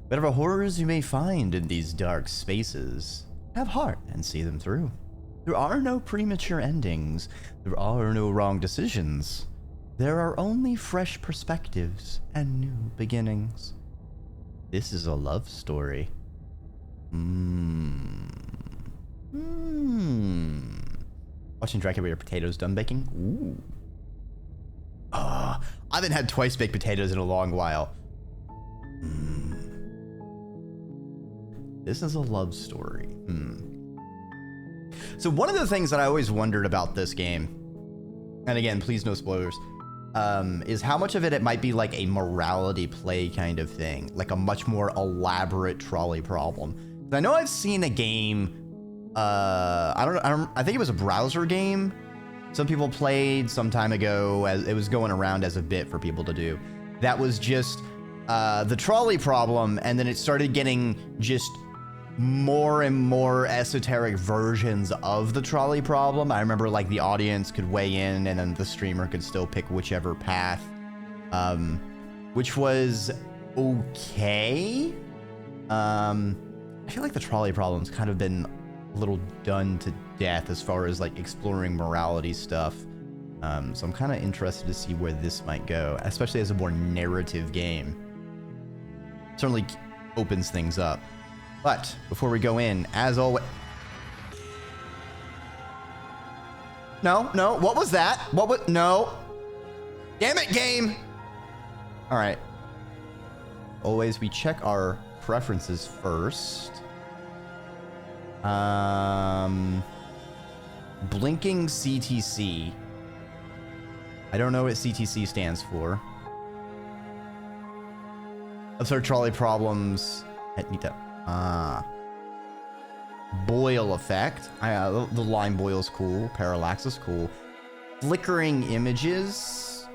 Whatever horrors you may find in these dark spaces, have heart and see them through. There are no premature endings. There are no wrong decisions. There are only fresh perspectives and new beginnings. This is a love story. Watching Dreki with your potatoes done baking? Ooh. I haven't had twice baked potatoes in a long while. This is a love story. So one of the things that I always wondered about this game, and again, please no spoilers, is how much of it might be like a morality play kind of thing, like a much more elaborate trolley problem. I know I've seen a game, I think it was a browser game some people played some time ago, as it was going around as a bit for people to do. That was just the trolley problem, and then it started getting just more and more esoteric versions of the trolley problem. I remember like the audience could weigh in, and then the streamer could still pick whichever path, which was okay. I feel like the trolley problem's kind of been a little done to death as far as like exploring morality stuff. So I'm kind of interested to see where this might go, especially as a more narrative game. Certainly opens things up. But before we go in, as always... No, what was that? No. Damn it, game! Alright. Always, we check our preferences first. Blinking CTC. I don't know what CTC stands for. Observe trolley problems. Boil effect. The line boil's cool. Parallax is cool. Flickering images.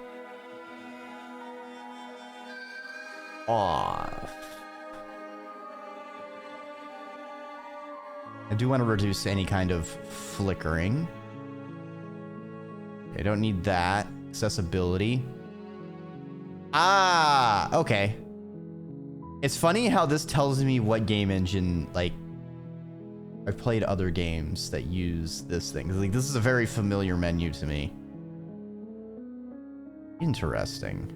Off. I do want to reduce any kind of flickering. I don't need that. Accessibility. Okay. It's funny how this tells me what game engine, like, I've played other games that use this thing. Like, this is a very familiar menu to me. Interesting.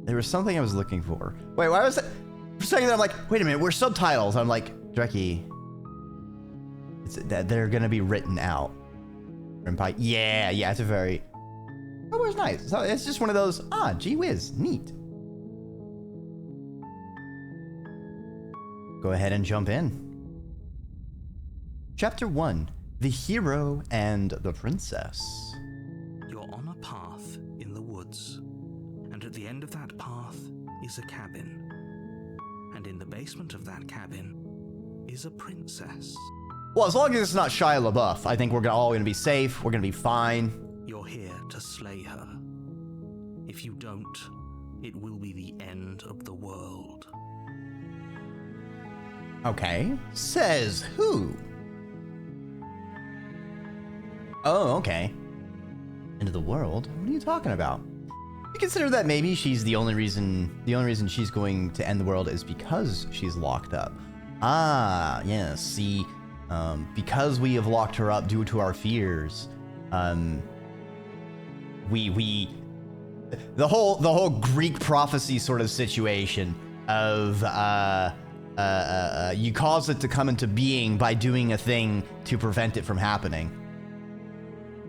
There was something I was looking for. Wait, why was it? For a second, I'm like, wait a minute, we're subtitles. I'm like, Dreki, that they're gonna be written out. Yeah, it's a very... Oh, it's nice. So it's just one of those, gee whiz, neat. Go ahead and jump in. Chapter 1, The Hero and the Princess. You're on a path in the woods, and at the end of that path is a cabin. And in the basement of that cabin is a princess. Well, as long as it's not Shia LaBeouf, I think we're all going to be safe. We're going to be fine. You're here to slay her. If you don't, it will be the end of the world. Okay. Says who? Oh, okay. End of the world? What are you talking about? You consider that maybe she's the only reason she's going to end the world is because she's locked up. Yeah, see, because we have locked her up due to our fears, the whole Greek prophecy sort of situation of you cause it to come into being by doing a thing to prevent it from happening.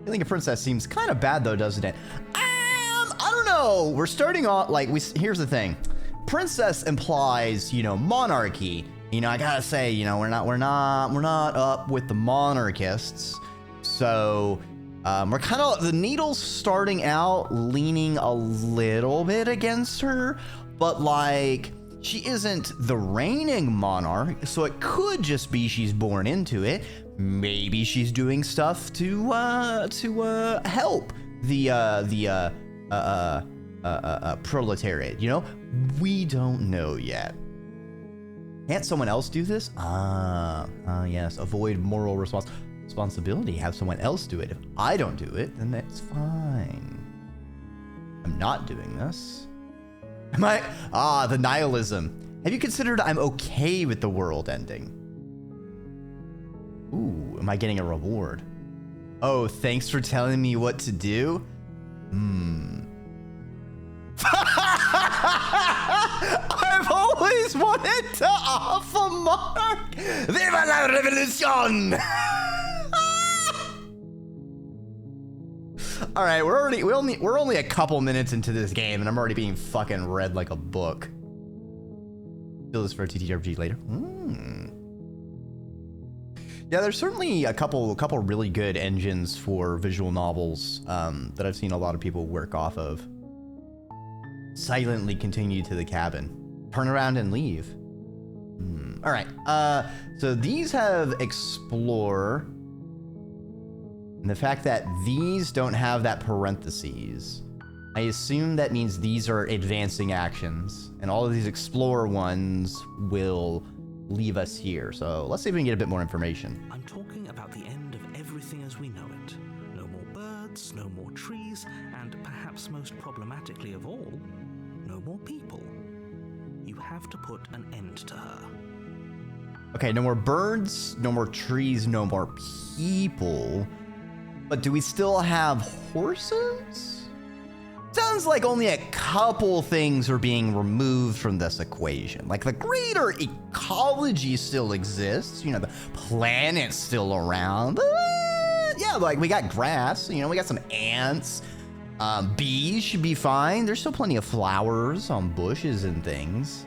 I think a princess seems kind of bad though, doesn't it? I don't know. We're starting off like here's the thing. Princess implies, monarchy. I gotta say, we're not up with the monarchists. So we're kind of, the needle's starting out leaning a little bit against her, but like she isn't the reigning monarch, so it could just be she's born into it. Maybe she's doing stuff to help the proletariat. We don't know yet. Can't someone else do this? Yes. Avoid moral response. responsibility, have someone else do it. If I don't do it, then that's fine. I'm not doing this. Am I? Ah, the nihilism. Have you considered I'm okay with the world ending? Ooh, am I getting a reward? Oh, thanks for telling me what to do? I've always wanted to off a mark. Viva la revolution! All right, we're only a couple minutes into this game, and I'm already being fucking read like a book. Still this for a TTRPG later. Yeah, there's certainly a couple really good engines for visual novels that I've seen a lot of people work off of. Silently continue to the cabin. Turn around and leave. All right. So these have explore. And the fact that these don't have that parentheses, I assume that means these are advancing actions. And all of these explore ones will leave us here. So let's see if we can get a bit more information. I'm talking about the end of everything as we know it. No more birds, no more trees, and perhaps most problematically of all, no more people. You have to put an end to her. Okay, no more birds, no more trees, no more people. But do we still have horses? Sounds like only a couple things are being removed from this equation. Like the greater ecology still exists, you know, the planet's still around. Yeah, like we got grass, you know, we got some ants. Bees should be fine. There's still plenty of flowers on bushes and things.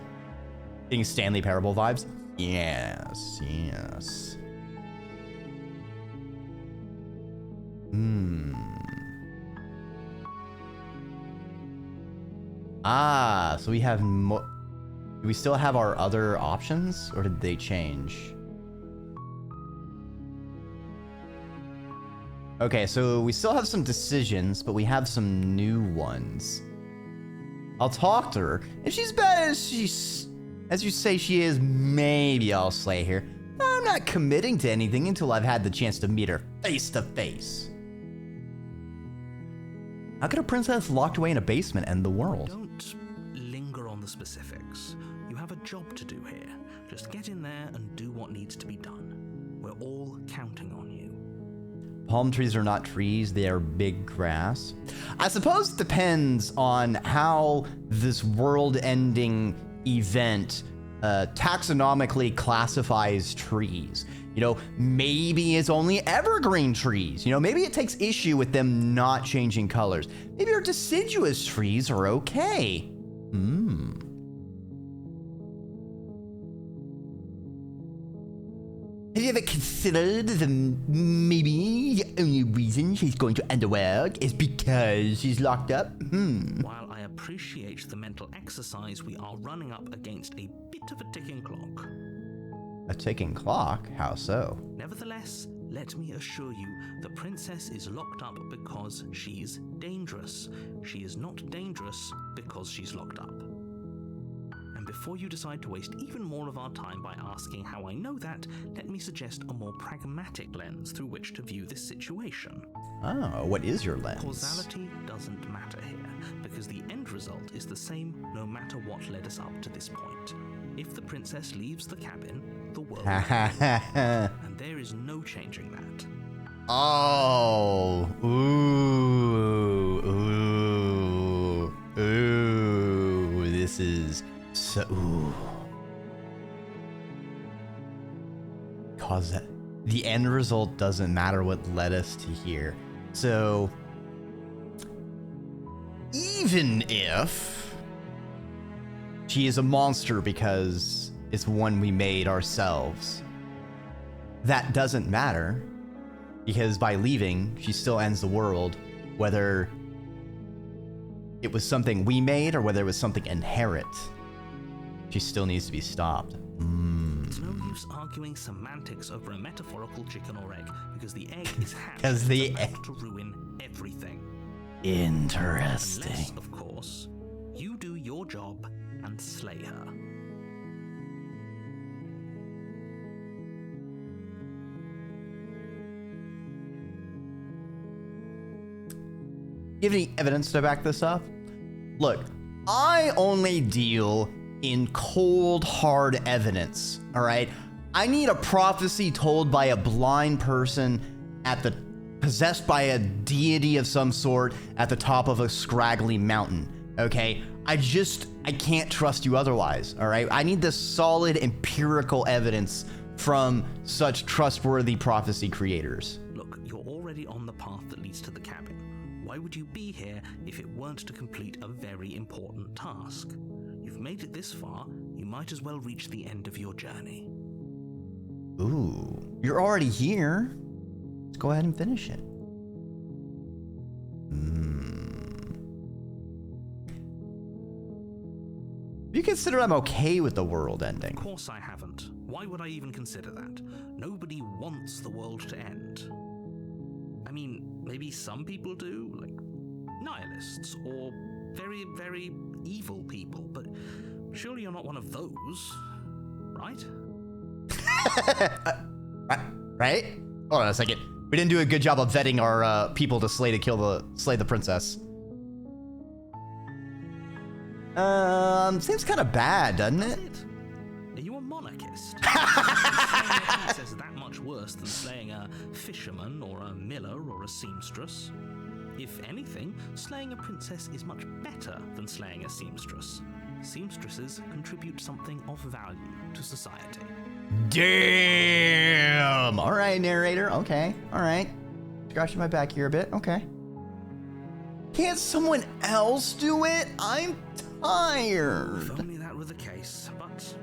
Getting Stanley Parable vibes? Yes, yes. Ah, so we have more. Do we still have our other options, or did they change? Okay, so we still have some decisions, but we have some new ones. I'll talk to her. If she's bad as you say she is, maybe I'll slay her. I'm not committing to anything until I've had the chance to meet her face to face. How could a princess locked away in a basement end the world? Don't linger on the specifics. You have a job to do here. Just get in there and do what needs to be done. We're all counting on you. Palm trees are not trees, they are big grass. I suppose it depends on how this world-ending event taxonomically classifies trees. You know, maybe it's only evergreen trees. You know, maybe it takes issue with them not changing colors. Maybe our deciduous trees are okay. Have you ever considered that maybe the only reason she's going to underworld is because she's locked up? While I appreciate the mental exercise, we are running up against a bit of a ticking clock. A ticking clock? How so? Nevertheless, let me assure you, the princess is locked up because she's dangerous. She is not dangerous because she's locked up. And before you decide to waste even more of our time by asking how I know that, let me suggest a more pragmatic lens through which to view this situation. Oh, what is your lens? Causality doesn't matter here, because the end result is the same no matter what led us up to this point. If the princess leaves the cabin, the world will end, and there is no changing that. Oh, ooh, this is so, Cause the end result doesn't matter what led us to here. So, even if she is a monster because it's one we made ourselves, that doesn't matter, because by leaving, she still ends the world, whether it was something we made or whether it was something inherent. She still needs to be stopped. It's no use arguing semantics over a metaphorical chicken or egg, because the egg is hatched to ruin everything. Interesting. Unless, of course, you do your job and slay her. You have any evidence to back this up? Look, I only deal in cold, hard evidence, all right? I need a prophecy told by a blind person possessed by a deity of some sort at the top of a scraggly mountain, okay? I can't trust you otherwise, all right? I need this solid empirical evidence from such trustworthy prophecy creators. Look, you're already on the path that leads to the cabin. Why would you be here if it weren't to complete a very important task? You've made it this far, you might as well reach the end of your journey. Ooh, you're already here. Let's go ahead and finish it. You consider I'm okay with the world ending? Of course I haven't. Why would I even consider that? Nobody wants the world to end. I mean, maybe some people do, like nihilists or very, very evil people, but surely you're not one of those, right? Right? Hold on a second. We didn't do a good job of vetting our people to slay the princess. Seems kind of bad, doesn't it? Are you a monarchist? Slaying a princess that much worse than slaying a fisherman or a miller or a seamstress? If anything, slaying a princess is much better than slaying a seamstress. Seamstresses contribute something of value to society. Damn! All right, narrator. Okay. All right. Scratching my back here a bit. Okay. Can't someone else do it? I'm tired. If only that were the case, but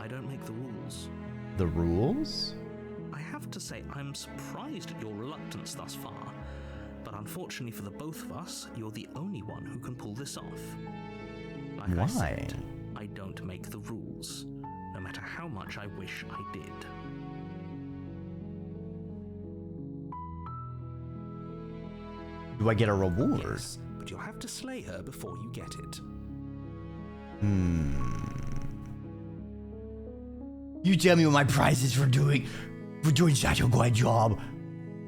I don't make the rules. The rules? I have to say I'm surprised at your reluctance thus far, but unfortunately for the both of us, you're the only one who can pull this off. Like Why? I said, I don't make the rules, no matter how much I wish I did. Do I get a reward? Yes, but you'll have to slay her before you get it. You tell me what my prize is for doing such a good job.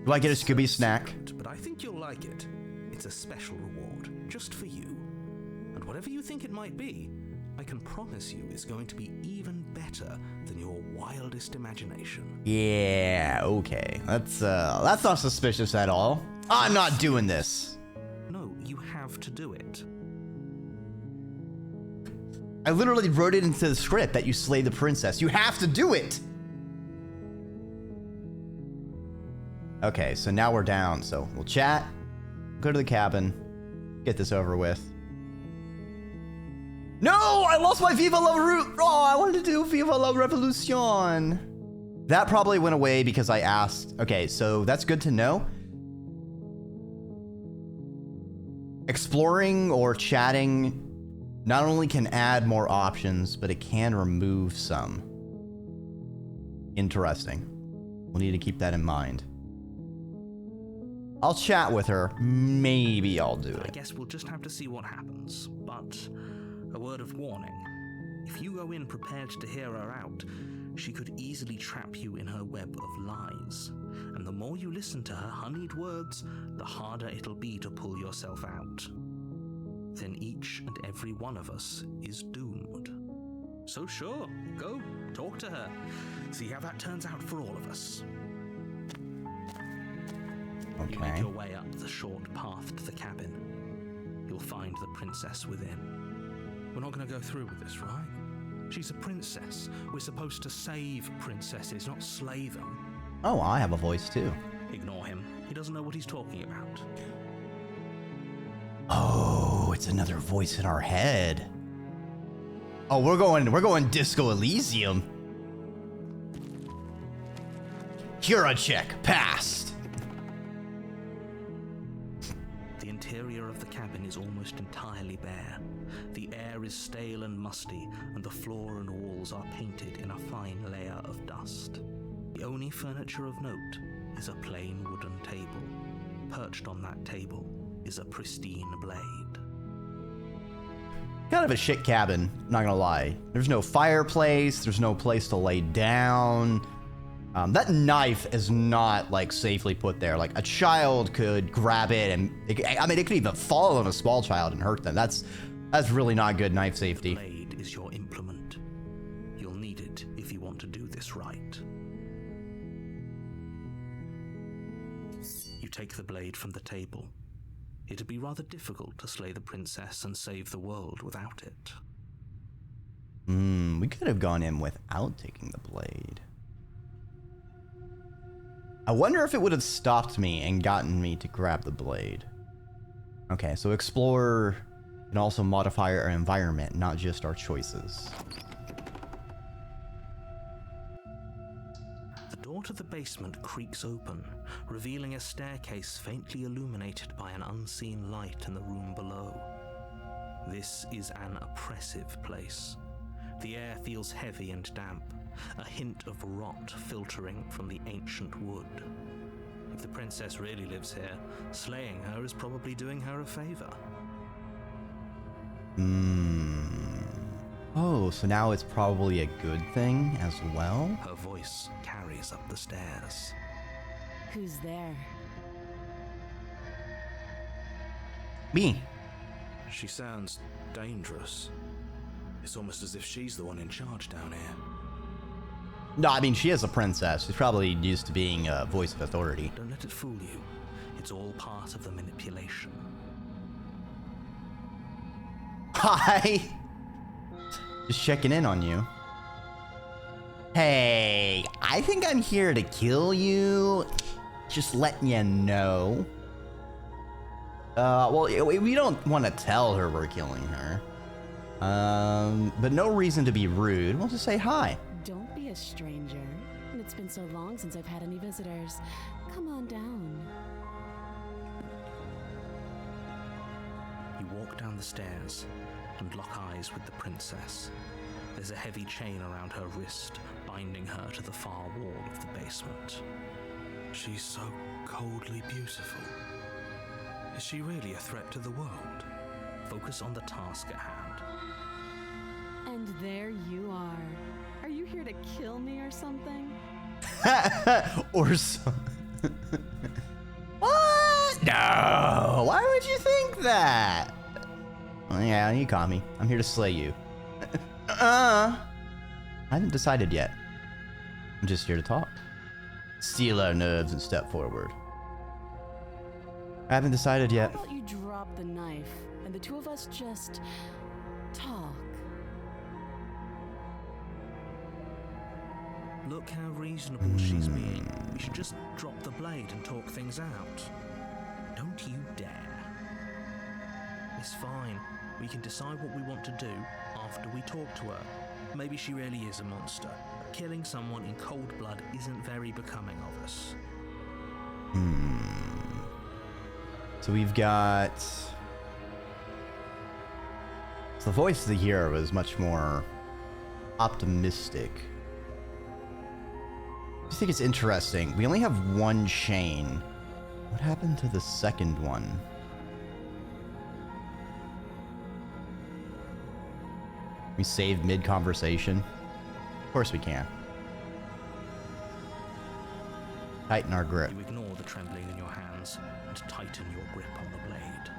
Do I get a Scooby snack? But I think you'll like it. It's a special reward, just for you. And whatever you think it might be, I can promise you it's going to be even better than your wildest imagination. Yeah, okay. That's not suspicious at all. I'm not doing this. No, you have to do it. I literally wrote it into the script that you slay the princess. You have to do it. Okay, so now we're down. So we'll chat, go to the cabin, get this over with. No, I lost my Viva la Route. Oh, I wanted to do Viva la Revolution. That probably went away because I asked. Okay, so that's good to know. Exploring or chatting not only can add more options, but it can remove some. Interesting. We'll need to keep that in mind. I'll chat with her. Maybe I'll do it. I guess we'll just have to see what happens. But a word of warning. If you go in prepared to hear her out, she could easily trap you in her web of lies. And the more you listen to her honeyed words, the harder it'll be to pull yourself out. Then each and every one of us is doomed. So sure, go, talk to her. See how that turns out for all of us. Okay. You make your way up the short path to the cabin. You'll find the princess within. We're not going to go through with this, right? She's a princess. We're supposed to save princesses, not slay them. Oh, I have a voice too. Ignore him. He doesn't know what he's talking about. Oh, it's another voice in our head. Oh, we're going Disco Elysium. Cura check passed. The interior of the cabin is almost entirely bare. The air is stale and musty, and the floor and walls are painted in a fine layer of dust. The only furniture of note is a plain wooden table. Perched on that table is a pristine blade. Kind of a shit cabin, not gonna lie. There's no fireplace, there's no place to lay down. That knife is not like safely put there. Like a child could grab it and I mean, it could even fall on a small child and hurt them. That's really not good knife safety. The blade is your implement. You'll need it if you want to do this right. You take the blade from the table. It'd be rather difficult to slay the princess and save the world without it. We could have gone in without taking the blade. I wonder if it would have stopped me and gotten me to grab the blade. Okay, so explore can also modify our environment, not just our choices. The door to the basement creaks open, revealing a staircase faintly illuminated by an unseen light in the room below. This is an oppressive place. The air feels heavy and damp, a hint of rot filtering from the ancient wood. If the princess really lives here, slaying her is probably doing her a favor. Oh, so now it's probably a good thing as well? Her voice carries up the stairs. Who's there? Me. She sounds dangerous. It's almost as if she's the one in charge down here. No, I mean, she is a princess. She's probably used to being a voice of authority. Don't let it fool you. It's all part of the manipulation. Hi! Just checking in on you. Hey, I think I'm here to kill you. Just letting you know. Well, we don't want to tell her we're killing her. But no reason to be rude. We'll just say hi. Don't be a stranger. It's been so long since I've had any visitors. Come on down. You walk down the stairs and lock eyes with the princess. There's a heavy chain around her wrist, binding her to the far wall of the basement. She's so coldly beautiful. Is she really a threat to the world? Focus on the task at hand. And there you are. Are you here to kill me or something? Or so. What? No. Why would you think that? Well, yeah, you caught me. I'm here to slay you. I haven't decided yet. I'm just here to talk. Steal our nerves and step forward. I haven't decided yet. How about you drop the knife and the two of us just talk? Look how reasonable she's being. We should just drop the blade and talk things out. Don't you dare. It's fine. We can decide what we want to do after we talk to her. Maybe she really is a monster. But killing someone in cold blood isn't very becoming of us. So we've got... So the voice of the hero is much more optimistic. I just think it's interesting. We only have one chain. What happened to the second one? We saved mid-conversation? Of course we can. Tighten our grip. You ignore the trembling in your hands and tighten your grip on the blade.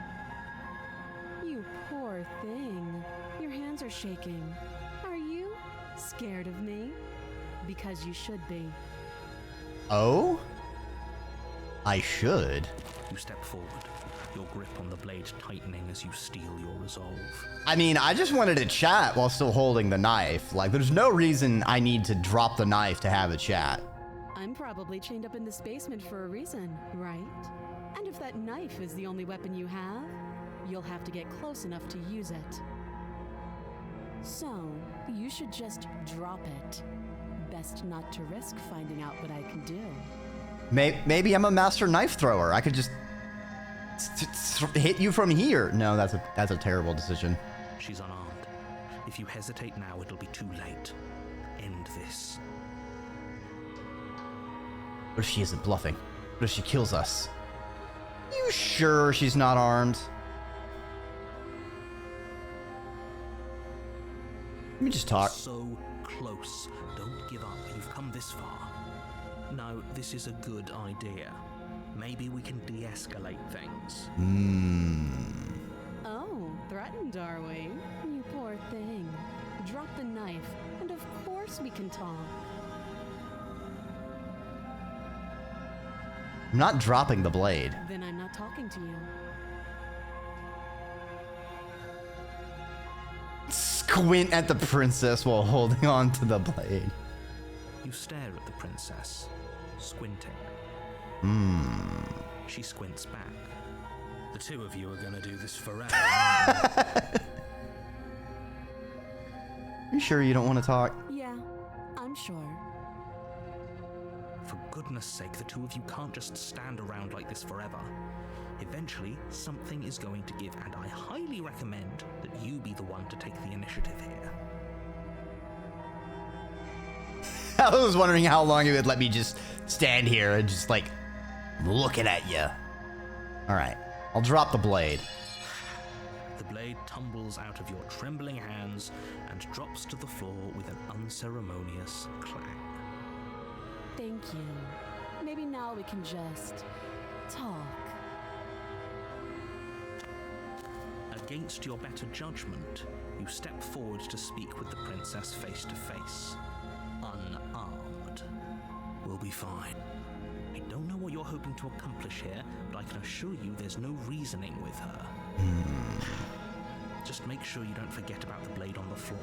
You poor thing. Your hands are shaking. Are you scared of me? Because you should be. Oh? I should. You step forward, your grip on the blade tightening as you steel your resolve. I mean, I just wanted to chat while still holding the knife. Like, there's no reason I need to drop the knife to have a chat. I'm probably chained up in this basement for a reason, right? And if that knife is the only weapon you have, you'll have to get close enough to use it. So, you should just drop it. Best not to risk finding out what I can do. Maybe I'm a master knife thrower. I could just hit you from here. No, that's a terrible decision. She's unarmed. If you hesitate now, it'll be too late. End this. What if she isn't bluffing? What if she kills us? You sure she's not armed? Let me just talk. So close. Don't give up. You've come this far. No, this is a good idea. Maybe we can de-escalate things. Oh, threatened, are we? You poor thing. Drop the knife, and of course we can talk. I'm not dropping the blade. Then I'm not talking to you. Squint at the princess while holding on to the blade. You stare at the princess, squinting. She squints back. The two of you are gonna do this forever. You sure you don't want to talk? Yeah, I'm sure. For goodness sake, the two of you can't just stand around like this forever. Eventually, something is going to give, and I highly recommend that you be the one to take the initiative here. I was wondering how long it would let me just stand here and just like looking at you. All right, I'll drop the blade. The blade tumbles out of your trembling hands and drops to the floor with an unceremonious clang. Thank you. Maybe now we can just talk. Against your better judgment, you step forward to speak with the princess face to face, unarmed. We'll be fine. I don't know what you're hoping to accomplish here, but I can assure you there's no reasoning with her. Just make sure you don't forget about the blade on the floor.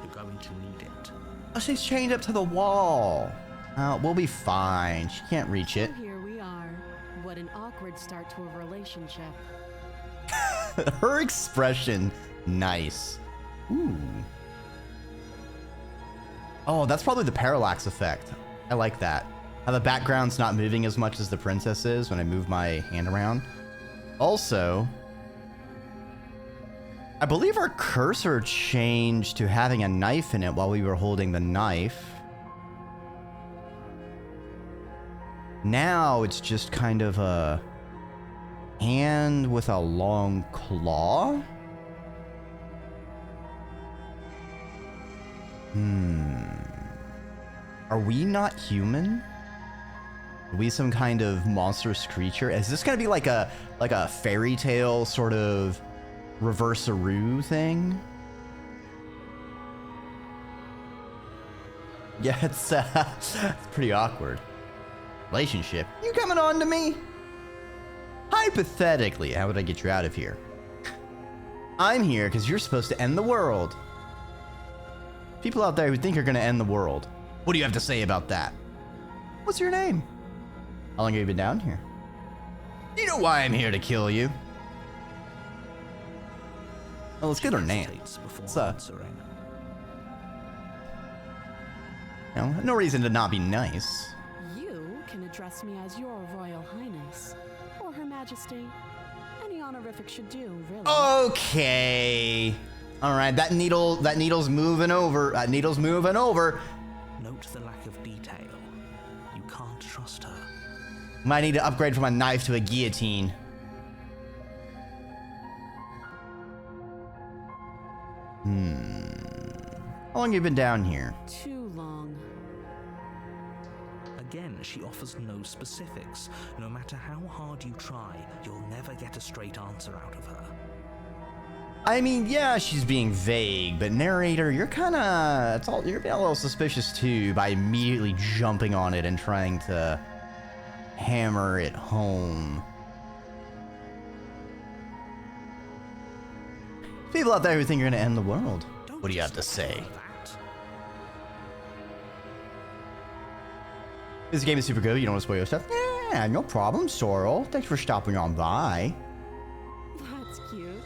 You're going to need it. Oh, she's chained up to the wall. We'll be fine. She can't reach it. So here we are. What an awkward start to a relationship. Her expression, nice. Ooh. Oh, that's probably the parallax effect. I like that. How the background's not moving as much as the princess is when I move my hand around. Also, I believe our cursor changed to having a knife in it while we were holding the knife. Now it's just kind of a hand with a long claw. Are we not human? Are we some kind of monstrous creature? Is this gonna be like a fairy tale sort of reverse-a-roo thing? Yeah, it's pretty awkward. Relationship? You coming on to me? Hypothetically, how would I get you out of here? I'm here because you're supposed to end the world. People out there who think you're going to end the world. What do you have to say about that? What's your name? How long have you been down here? You know why I'm here to kill you. Well, let's get her name. What's Answering. No reason to not be nice. You can address me as your Royal Highness, or Her Majesty. Any honorific should do, really. Okay. All right, that needle's moving over. Needle's moving over. Note the lack of detail. You can't trust her. Might need to upgrade from a knife to a guillotine. How long have you been down here? Too long. Again, she offers no specifics. No matter how hard you try, you'll never get a straight answer out of her. I mean, yeah, she's being vague, but narrator, you're you're being a little suspicious too by immediately jumping on it and trying to hammer it home. People out there who think you're gonna end the world. Don't What do you have to just say? offer that. This game is super good. You don't want to spoil your stuff? Yeah, no problem, Sorrel. Thanks for stopping on by. That's cute.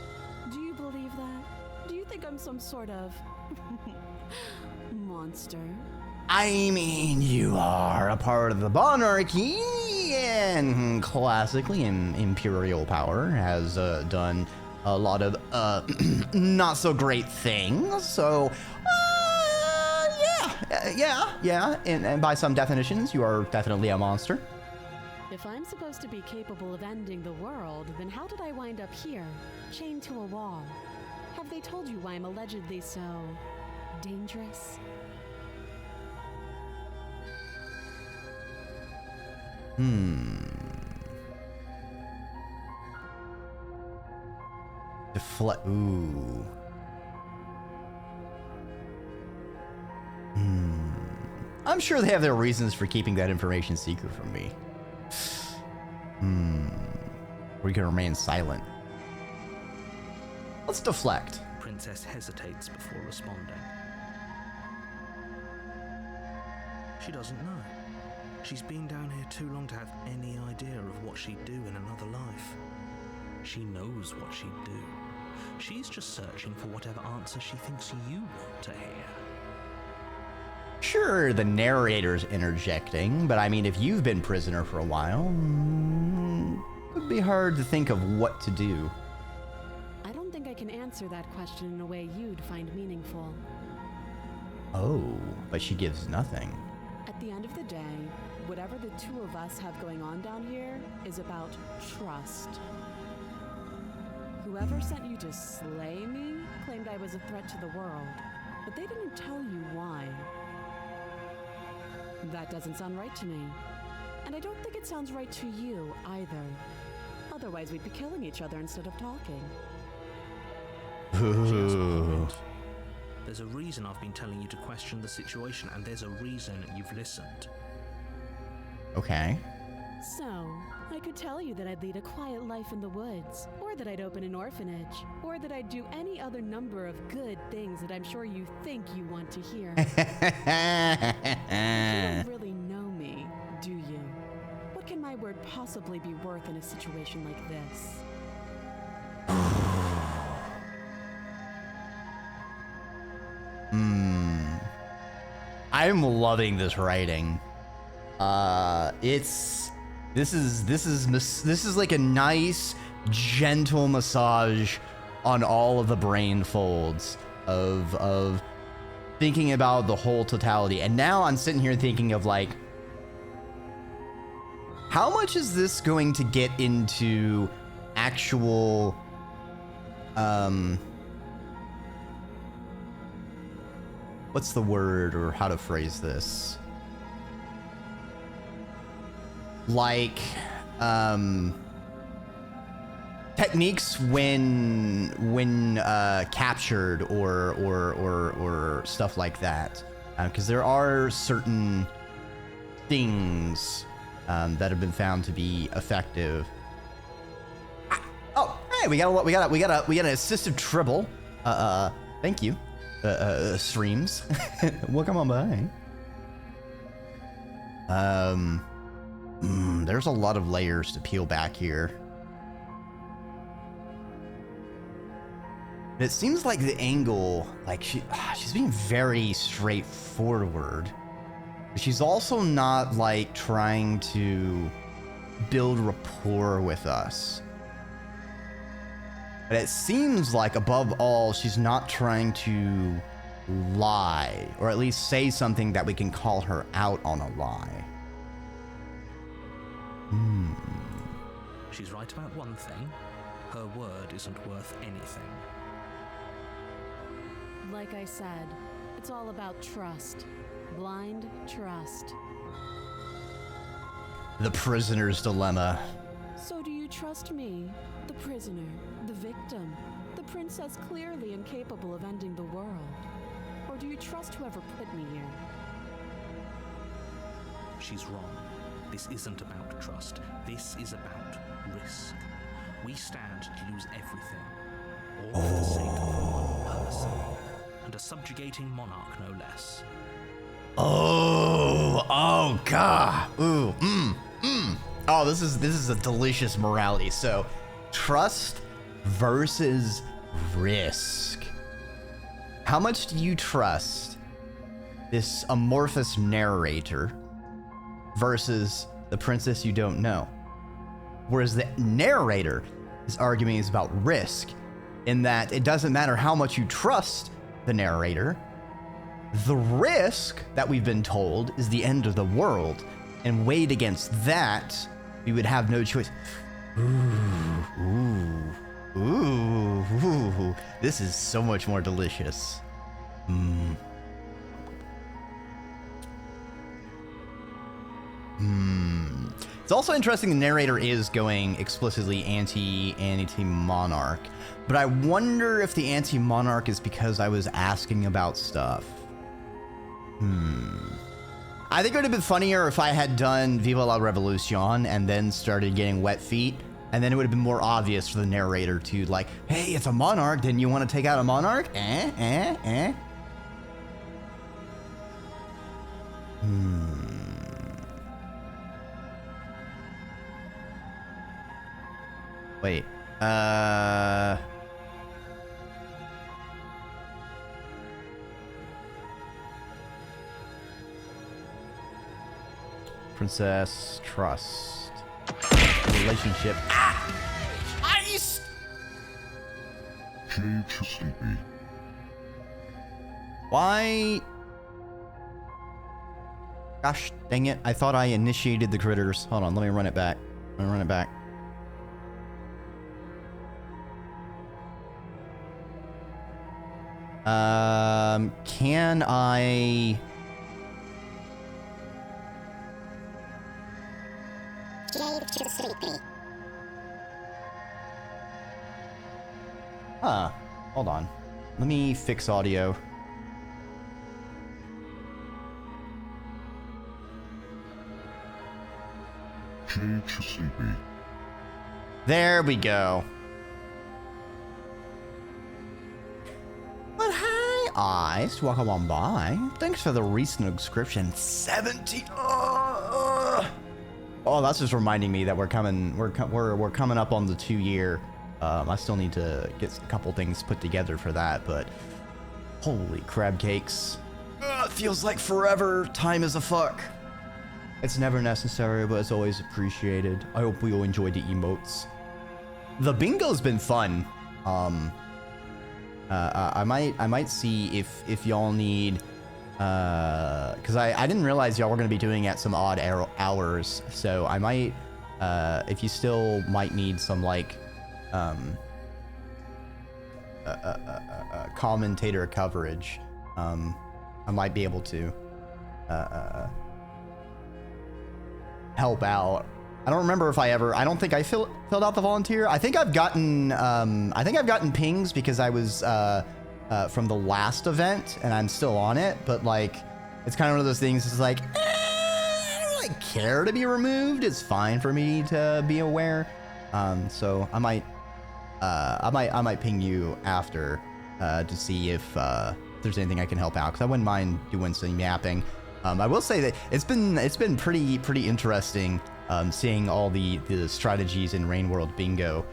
Do you believe that? Do you think I'm some sort of monster? I mean, you are a part of the monarchy, and classically, imperial power has done a lot of not so great things. So, yeah, and by some definitions, you are definitely a monster. If I'm supposed to be capable of ending the world, then how did I wind up here, chained to a wall? Have they told you why I'm allegedly so dangerous? Deflect. Ooh. I'm sure they have their reasons for keeping that information secret from me. We can remain silent. Let's deflect. Princess hesitates before responding. She doesn't know. She's been down here too long to have any idea of what she'd do in another life. She knows what she'd do. She's just searching for whatever answer she thinks you want to hear. Sure, the narrator's interjecting, but I mean, if you've been prisoner for a while, it would be hard to think of what to do. I don't think I can answer that question in a way you'd find meaningful. Oh, but she gives nothing. At the end of the day, whatever the two of us have going on down here is about trust. Whoever sent you to slay me claimed I was a threat to the world, but they didn't tell you why. That doesn't sound right to me. And I don't think it sounds right to you either. Otherwise, we'd be killing each other instead of talking. She has a point. There's a reason I've been telling you to question the situation, and there's a reason you've listened. Okay. So, I could tell you that I'd lead a quiet life in the woods, or that I'd open an orphanage, or that I'd do any other number of good things that I'm sure you think you want to hear. You don't really know me, do you? What can my word possibly be worth in a situation like this? I'm loving this writing. This is like a nice, gentle massage on all of the brain folds of thinking about the whole totality. And now I'm sitting here thinking of like, how much is this going to get into actual, what's the word or how to phrase this? Like, techniques when captured or stuff like that, because there are certain things that have been found to be effective. Oh, hey, we got an assistive tribble. Thank you, streams. Welcome on by. There's a lot of layers to peel back here. It seems like the angle, like she's being very straightforward. But she's also not like trying to build rapport with us. But it seems like above all, she's not trying to lie, or at least say something that we can call her out on a lie. She's right about one thing. Her word isn't worth anything. Like I said, it's all about trust. Blind trust. The prisoner's dilemma. So do you trust me, the prisoner, the victim, the princess clearly incapable of ending the world? Or do you trust whoever put me here? She's wrong. This isn't about trust. This is about risk. We stand to lose everything. All for the sake of one person. And a subjugating monarch, no less. Oh, God. Ooh, Oh, this is a delicious morality. So, trust versus risk. How much do you trust this amorphous narrator versus the princess you don't know? Whereas the narrator is arguing is about risk, in that it doesn't matter how much you trust the narrator, the risk that we've been told is the end of the world, and weighed against that, we would have no choice. Ooh, this is so much more delicious. It's also interesting the narrator is going explicitly anti-monarch, but I wonder if the anti-monarch is because I was asking about stuff. I think it would have been funnier if I had done Viva la Revolucion and then started getting wet feet, and then it would have been more obvious for the narrator to like, hey, it's a monarch, didn't you want to take out a monarch? Wait, Princess Trust. Relationship. Ice! Jade to sleepy. Why? Gosh dang it. I thought I initiated the critters. Hold on, let me run it back. Can I... Jade to sleepy. Huh. Hold on. Let me fix audio. Jade to sleepy. There we go. But hey, Ice, welcome on by. Thanks for the recent subscription. 70. Oh, that's just reminding me that we're coming up on the 2-year. I still need to get a couple things put together for that, but holy crab cakes. It feels like forever. Time is a fuck. It's never necessary, but it's always appreciated. I hope we all enjoyed the emotes. The bingo's been fun. I might see if y'all need, because I didn't realize y'all were gonna be doing at some odd hours, so I might, if you still might need some like, commentator coverage, I might be able to, help out. I don't remember if I don't think I filled out the volunteer. I think I've gotten pings because I was from the last event and I'm still on it, but like it's kind of one of those things. It's like I don't really care to be removed. It's fine for me to be aware. So I might ping you after to see if there's anything I can help out, because I wouldn't mind doing some yapping. I will say that it's been pretty interesting. Seeing all the strategies in Rain World Bingo.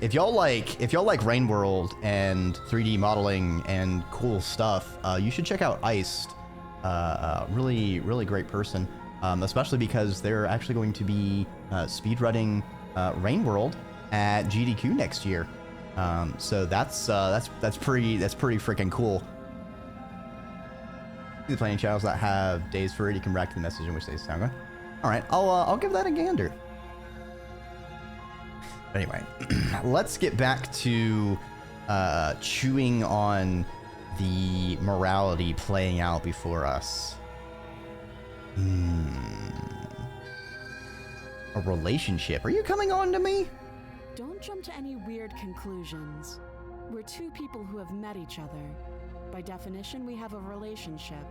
If y'all like Rain World and 3D modeling and cool stuff, you should check out Iced. Really great person, especially because they're actually going to be speedrunning Rain World at GDQ next year. So that's pretty freaking cool. The playing channels that have days for it, you can react to the message in which they sound good. All right, I'll give that a gander. Anyway, let's get back to chewing on the morality playing out before us. A relationship? Are you coming on to me? Don't jump to any weird conclusions. We're two people who have met each other. By definition, we have a relationship.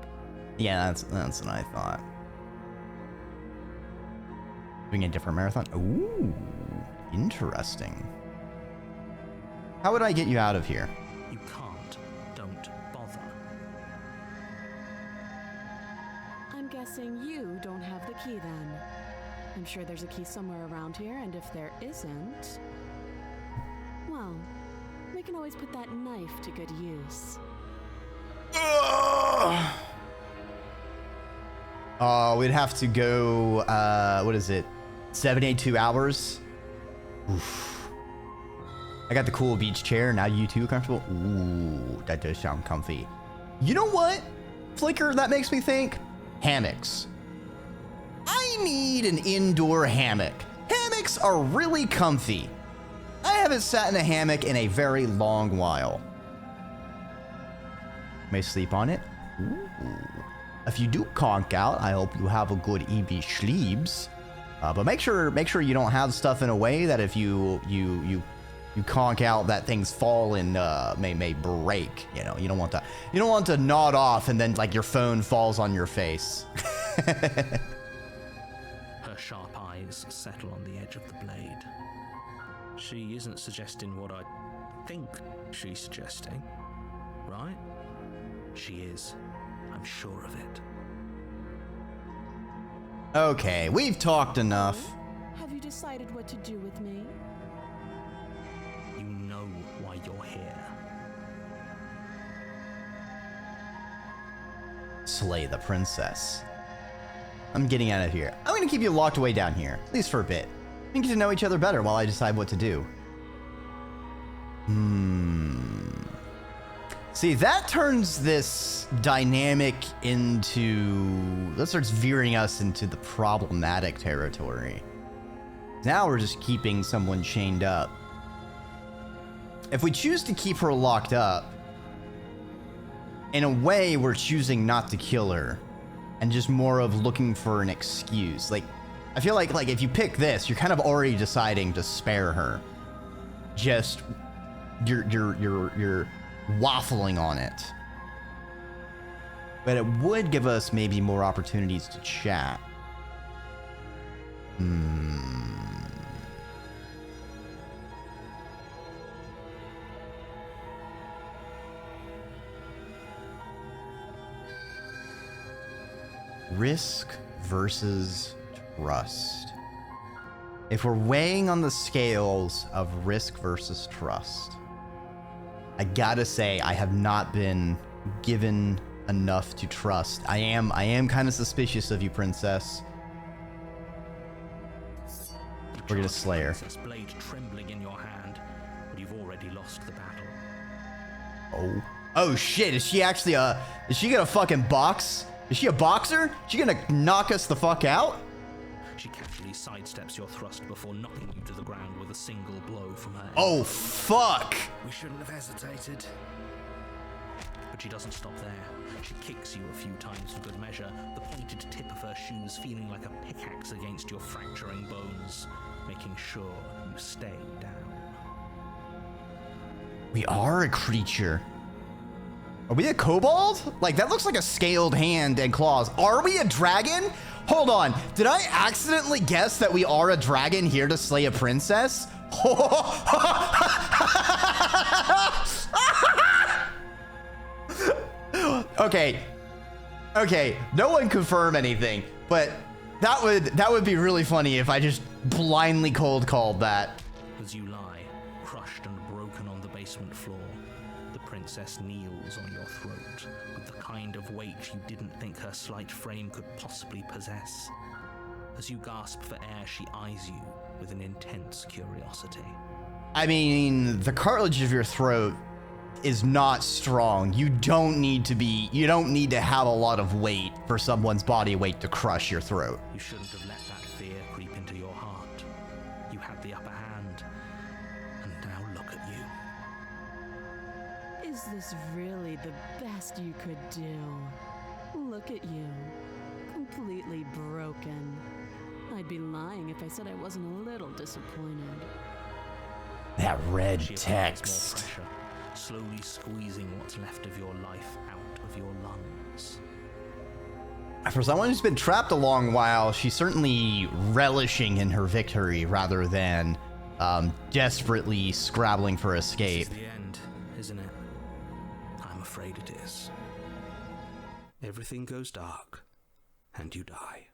Yeah, that's what I thought. Doing a different marathon? Ooh, interesting. How would I get you out of here? You can't. Don't bother. I'm guessing you don't have the key then. I'm sure there's a key somewhere around here, and if there isn't, well, we can always put that knife to good use. Oh, we'd have to go, what is it? 72 hours? Oof. I got the cool beach chair. Now you too comfortable? Ooh, that does sound comfy. You know what, Flicker, that makes me think? Hammocks. I need an indoor hammock. Hammocks are really comfy. I haven't sat in a hammock in a very long while. May sleep on it? Ooh. If you do conk out, I hope you have a good EB sleeps. But make sure you don't have stuff in a way that if you conk out, that things fall and may break. You know, you don't want to nod off and then like your phone falls on your face. Her sharp eyes settle on the edge of the blade. She isn't suggesting what I think she's suggesting, right? She is. I'm sure of it. Okay, we've talked enough. Have you decided what to do with me? You know why you're here. Slay the princess. I'm getting out of here. I'm gonna keep you locked away down here, at least for a bit. We can get to know each other better while I decide what to do. See, that turns this dynamic into... That starts veering us into the problematic territory. Now we're just keeping someone chained up. If we choose to keep her locked up, in a way, we're choosing not to kill her. And just more of looking for an excuse. Like, I feel like if you pick this, you're kind of already deciding to spare her. Just... You're waffling on it. But it would give us maybe more opportunities to chat. Risk versus trust. If we're weighing on the scales of risk versus trust, I gotta say, I have not been given enough to trust. I am kind of suspicious of you, princess. We're gonna slay her. Princess blade trembling in your hand, but you've already lost the battle. Oh shit! Is she actually is she gonna fucking box? Is she a boxer? Is she gonna knock us the fuck out? She casually sidesteps your thrust before knocking you to the ground with a single blow from her. Oh fuck! We shouldn't have hesitated. But she doesn't stop there. She kicks you a few times for good measure, the pointed tip of her shoes feeling like a pickaxe against your fracturing bones, making sure you stay down. We are a creature. Are we a kobold? Like, that looks like a scaled hand and claws. Are we a dragon? Hold on. Did I accidentally guess that we are a dragon here to slay a princess? Okay. No one confirm anything, but that would be really funny if I just blindly cold called that. As you lie, crushed and broken on the basement floor, the princess kneels on your throat with the kind of weight you didn't think her slight frame could possibly possess. As you gasp for air, she eyes you with an intense curiosity. I mean, the cartilage of your throat is not strong. You don't need to have a lot of weight for someone's body weight to crush your throat. You shouldn't have let that fear creep into your heart. You had the upper hand, and now look at you. Is this really the best you could do? Look at you. Completely broken. I'd be lying if I said I wasn't a little disappointed. That red She applies text. more pressure, slowly squeezing what's left of your life out of your lungs. For someone who's been trapped a long while, she's certainly relishing in her victory rather than desperately scrabbling for escape. This is the end, isn't it? I'm afraid it is. Everything goes dark, and you die.